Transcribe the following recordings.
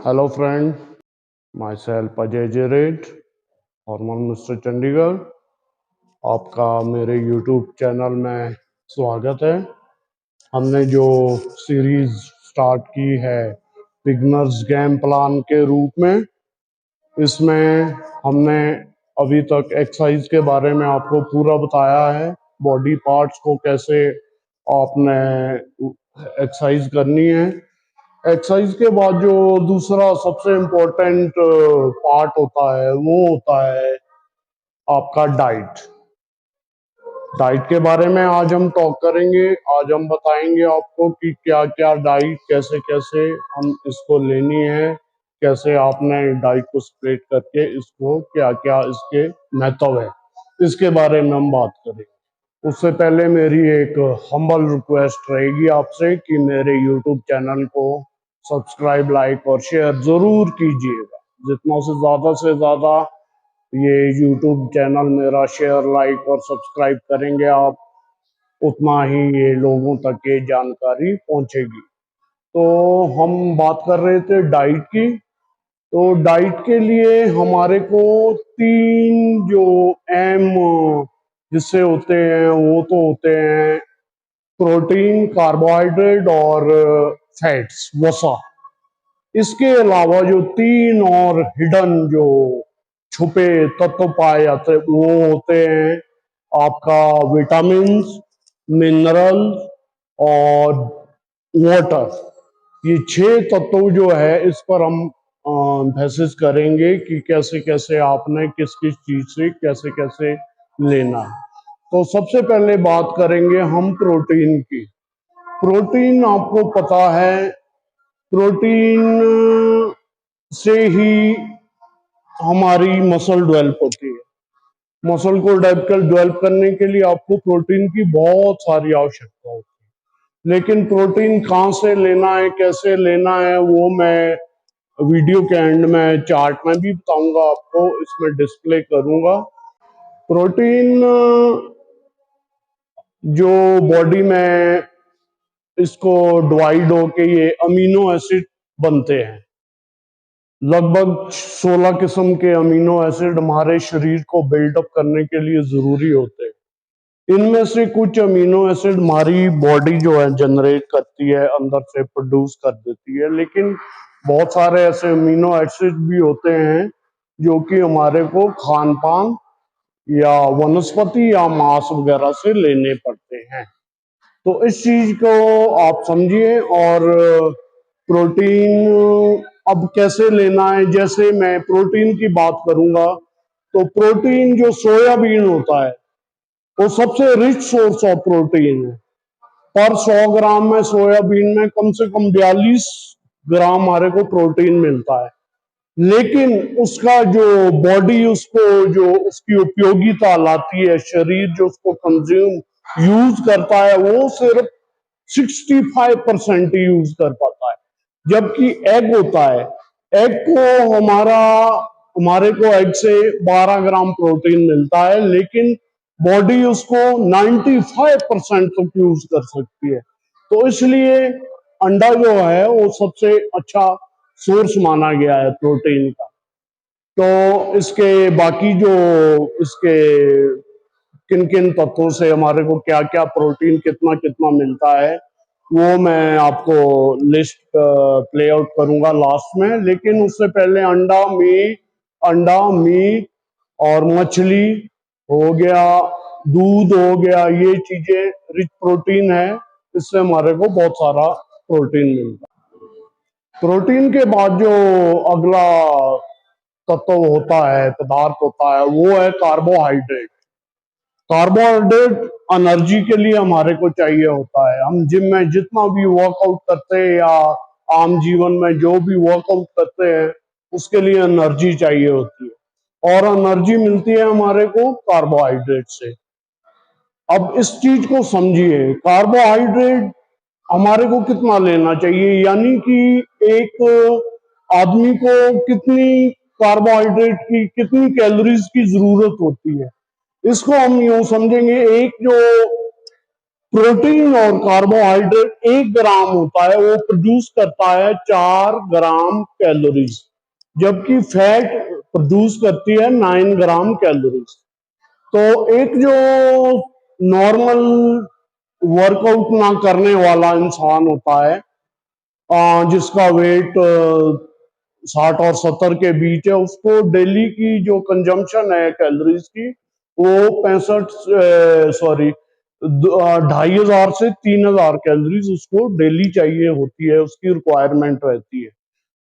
Hello friend, my self Ajay Jared, hormone mister Chandigarh. आपका मेरे YouTube channel में स्वागत है। हमने जो सीरीज स्टार्ट की है बिगनर्स गेम प्लान के रूप में, इसमें हमने अभी तक एक्सरसाइज के बारे में आपको पूरा बताया है। बॉडी पार्ट्स को कैसे आपने एक्सरसाइज करनी है। एक्सरसाइज के बाद जो दूसरा सबसे इम्पोर्टेंट पार्ट होता है वो होता है आपका डाइट। डाइट के बारे में आज हम टॉक करेंगे। आज हम बताएंगे आपको कि क्या क्या डाइट, कैसे कैसे हम इसको लेनी है, कैसे आपने डाइट को स्प्लिट करके इसको क्या क्या इसके महत्व है, इसके बारे में हम बात करेंगे। उससे पहले मेरी एक हम्बल रिक्वेस्ट रहेगी आपसे कि मेरे यूट्यूब चैनल को सब्सक्राइब, लाइक और शेयर जरूर कीजिएगा। जितना से ज़्यादा ये यूट्यूब चैनल मेरा शेयर, लाइक और सब्सक्राइब करेंगे आप, उतना ही ये लोगों तक ये जानकारी पहुंचेगी। तो हम बात कर रहे थे डाइट की। तो डाइट के लिए हमारे को तीन जो अहम हिस्से होते हैं वो तो होते हैं प्रोटीन, कार्बोहाइड्रेट और फैट्स, वसा। इसके अलावा जो तीन और हिडन जो छुपे तत्व पाए जाते हैं वो होते हैं आपका विटामिन्स, मिनरल और वाटर। ये छह तत्व जो है इस पर हम बहस करेंगे कि कैसे कैसे आपने किस किस चीज से कैसे कैसे लेना है। तो सबसे पहले बात करेंगे हम प्रोटीन की। प्रोटीन आपको पता है, प्रोटीन से ही हमारी मसल डेवलप होती है। मसल को डेवलप करने के लिए आपको प्रोटीन की बहुत सारी आवश्यकता होती है। लेकिन प्रोटीन कहाँ से लेना है, कैसे लेना है, वो मैं वीडियो के एंड में चार्ट में भी बताऊंगा आपको, इसमें डिस्प्ले करूंगा। प्रोटीन जो बॉडी में इसको डिवाइड होके ये अमीनो एसिड बनते हैं। लगभग 16 किस्म के अमीनो एसिड हमारे शरीर को बिल्डअप करने के लिए जरूरी होते हैं। इनमें से कुछ अमीनो एसिड हमारी बॉडी जो है जनरेट करती है, अंदर से प्रोड्यूस कर देती है, लेकिन बहुत सारे ऐसे अमीनो एसिड भी होते हैं जो कि हमारे को खान पान या वनस्पति या मांस वगैरह से लेने पड़ते हैं। तो इस चीज को आप समझिए। और प्रोटीन अब कैसे लेना है, जैसे मैं प्रोटीन की बात करूंगा तो प्रोटीन जो सोयाबीन होता है वो सबसे रिच सोर्स ऑफ प्रोटीन है। पर 100 ग्राम में सोयाबीन में कम से कम 42 ग्राम हमारे को प्रोटीन मिलता है। लेकिन उसका जो बॉडी उसको जो उसकी उपयोगिता लाती है, शरीर जो उसको कंज्यूम यूज करता है, वो सिर्फ 65% यूज कर पाता है। जबकि एग होता है, एग को हमारे को एग से 12 ग्राम प्रोटीन मिलता है, लेकिन बॉडी उसको 95% तक यूज कर सकती है। तो इसलिए अंडा जो है वो सबसे अच्छा सोर्स माना गया है प्रोटीन का। तो इसके बाकी जो इसके किन किन तत्वों से हमारे को क्या क्या प्रोटीन कितना कितना मिलता है वो मैं आपको लिस्ट प्ले आउट करूंगा लास्ट में। लेकिन उससे पहले अंडा मीट और मछली हो गया, दूध हो गया, ये चीजें रिच प्रोटीन है। इससे हमारे को बहुत सारा प्रोटीन मिलता है। प्रोटीन के बाद जो अगला तत्व होता है, पदार्थ होता है, वो है कार्बोहाइड्रेट। कार्बोहाइड्रेट एनर्जी के लिए हमारे को चाहिए होता है। हम जिम में जितना भी वर्कआउट करते हैं या आम जीवन में जो भी वर्कआउट करते हैं उसके लिए एनर्जी चाहिए होती है, और एनर्जी मिलती है हमारे को कार्बोहाइड्रेट से। अब इस चीज को समझिए, कार्बोहाइड्रेट हमारे को कितना लेना चाहिए, यानी कि एक आदमी को कितनी कार्बोहाइड्रेट की, कितनी कैलोरीज की जरूरत होती है। इसको हम यूं समझेंगे, एक जो प्रोटीन और कार्बोहाइड्रेट 1 ग्राम होता है, वो प्रोड्यूस करता है 4 ग्राम कैलोरीज, जबकि फैट प्रोड्यूस करती है 9 ग्राम कैलोरीज। तो एक जो नॉर्मल वर्कआउट ना करने वाला इंसान होता है, जिसका वेट 60 और 70 के बीच है, उसको डेली की जो कंजम्पशन है कैलोरीज की, वो 2,500 से 3,000 कैलोरीज उसको डेली चाहिए होती है, उसकी रिक्वायरमेंट रहती है।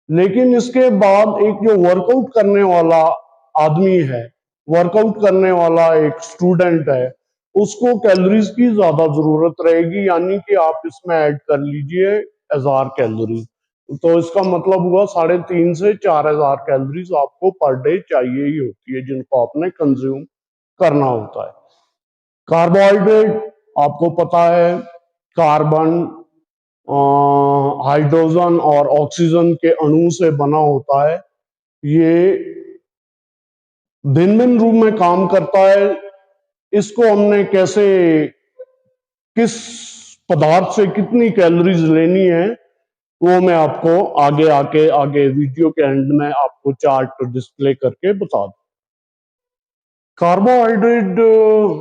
लेकिन इसके बाद एक जो वर्कआउट करने वाला आदमी है, वर्कआउट करने वाला एक स्टूडेंट है, उसको कैलोरीज की ज्यादा जरूरत रहेगी, यानी कि आप इसमें ऐड कर लीजिए 1,000 कैलोरीज। तो इसका मतलब हुआ 3,500 से 4,000 कैलोरीज आपको पर डे चाहिए ही होती है, जिनको आपने कंज्यूम करना होता है। कार्बोहाइड्रेट आपको पता है, कार्बन, हाइड्रोजन और ऑक्सीजन के अणु से बना होता है। ये भिन्न भिन्न रूप में काम करता है। इसको हमने कैसे, किस पदार्थ से कितनी कैलोरीज लेनी है, वो मैं आपको आगे वीडियो के एंड में आपको चार्ट डिस्प्ले करके बता दूं। कार्बोहाइड्रेट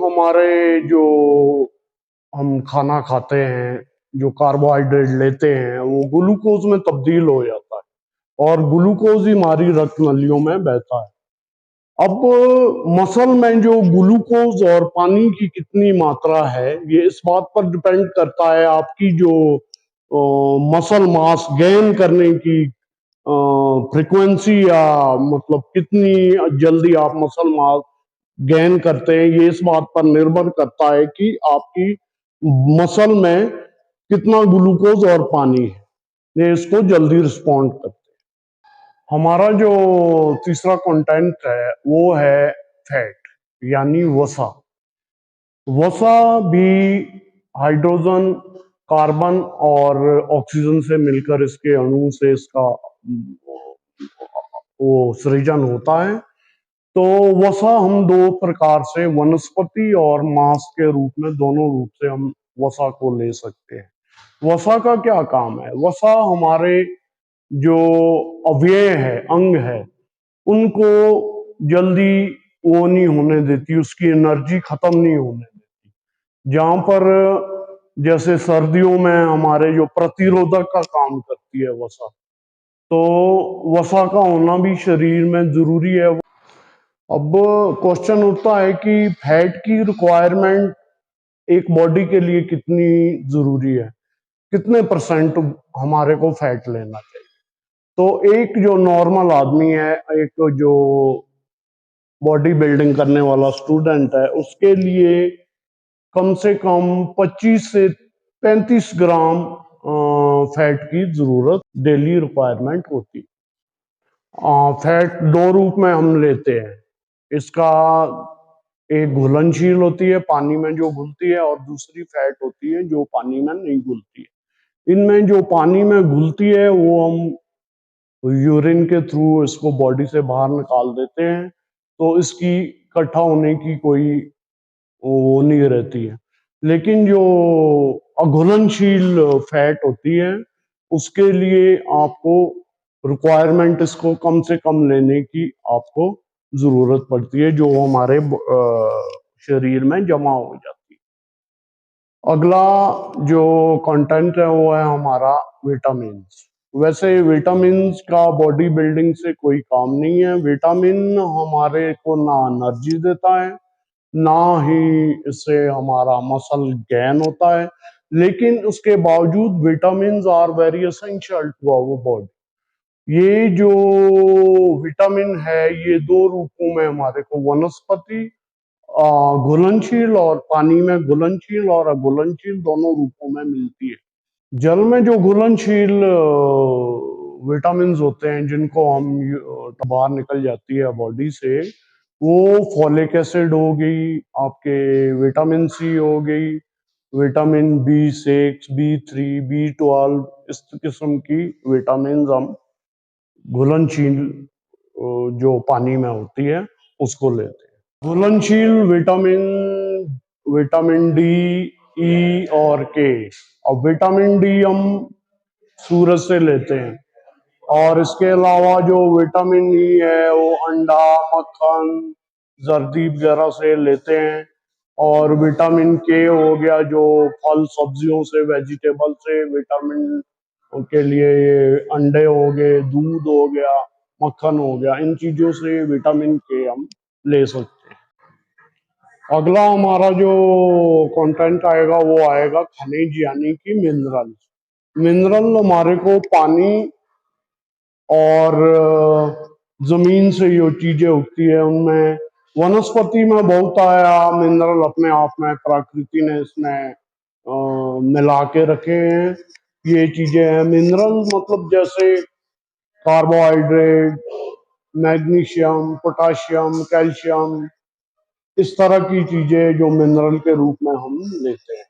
हमारे जो हम खाना खाते हैं, जो कार्बोहाइड्रेट लेते हैं, वो ग्लूकोज में तब्दील हो जाता है और ग्लूकोज ही हमारी रक्त नलियों में बहता है। अब मसल में जो ग्लूकोज और पानी की कितनी मात्रा है, ये इस बात पर डिपेंड करता है आपकी जो मसल मास गेन करने की फ्रीक्वेंसी, या मतलब कितनी जल्दी आप मसल मास गेन करते हैं। ये इस बात पर निर्भर करता है कि आपकी मसल में कितना ग्लूकोज और पानी है, ये इसको जल्दी रिस्पॉन्ड करते हैं। हमारा जो तीसरा कंटेंट है वो है फैट, यानी वसा। वसा भी हाइड्रोजन, कार्बन और ऑक्सीजन से मिलकर इसके अणु से इसका वो सृजन होता है। तो वसा हम दो प्रकार से, वनस्पति और मांस के रूप में, दोनों रूप से हम वसा को ले सकते हैं। वसा का क्या काम है? वसा हमारे जो अवयव है, अंग है, उनको जल्दी वो नहीं होने देती, उसकी एनर्जी खत्म नहीं होने देती। जहां पर जैसे सर्दियों में हमारे जो प्रतिरोधक का काम करती है वसा, तो वसा का होना भी शरीर में जरूरी है। अब क्वेश्चन उठता है कि फैट की रिक्वायरमेंट एक बॉडी के लिए कितनी जरूरी है, कितने परसेंट हमारे को फैट लेना चाहिए। तो एक जो नॉर्मल आदमी है, एक जो बॉडी बिल्डिंग करने वाला स्टूडेंट है, उसके लिए कम से कम 25 से 35 ग्राम फैट की जरूरत डेली रिक्वायरमेंट होती है। फैट दो रूप में हम लेते हैं। इसका एक घुलनशील होती है, पानी में जो घुलती है, और दूसरी फैट होती है जो पानी में नहीं घुलती है। इनमें जो पानी में घुलती है वो हम यूरिन के थ्रू इसको बॉडी से बाहर निकाल देते हैं, तो इसकी इकट्ठा होने की कोई वो नहीं रहती है। लेकिन जो अघुलनशील फैट होती है, उसके लिए आपको रिक्वायरमेंट इसको कम से कम लेने की आपको जरूरत पड़ती है, जो हमारे शरीर में जमा हो जाती है। अगला जो कंटेंट है वो है हमारा विटामिन। वैसे विटामिन का बॉडी बिल्डिंग से कोई काम नहीं है। विटामिन हमारे को ना एनर्जी देता है, ना ही इससे हमारा मसल गेन होता है, लेकिन उसके बावजूद vitamin are very essential to our body. ये जो विटामिन है, ये दो रूपों में हमारे को वनस्पति घुलनशील और पानी में घुलनशील और अघुलनशील दोनों रूपों में मिलती है। जल में जो घुलनशील विटामिन होते हैं, जिनको हम बाहर निकल जाती है बॉडी से, वो फॉलिक एसिड हो गई, आपके विटामिन सी हो गई, विटामिन B6, B3, B12, इस किस्म की विटामिन हम घुलनशील जो पानी में होती है उसको लेते हैं। घुलनशील विटामिन, विटामिन डी, ई और के। और विटामिन डी हम सूरज से लेते हैं। और इसके अलावा जो विटामिन ई है वो अंडा, मक्खन, जर्दी वगैरह से लेते हैं। और विटामिन के हो गया जो फल सब्जियों से, वेजिटेबल से विटामिन के लिए ये अंडे हो गए, दूध हो गया, मक्खन हो गया, इन चीजों से विटामिन के हम ले सकते हैं। अगला हमारा जो कंटेंट आएगा वो आएगा खनिज यानी कि मिनरल। मिनरल हमारे को पानी और जमीन से जो चीजें उगती है उनमें, वनस्पति में बहुत आया मिनरल अपने आप में प्रकृति ने इसमें मिला के रखे हैं। ये चीजें हैं मिनरल, मतलब जैसे कार्बोहाइड्रेट, मैग्नीशियम, पोटाशियम, कैल्शियम, इस तरह की चीजें जो मिनरल के रूप में हम लेते हैं।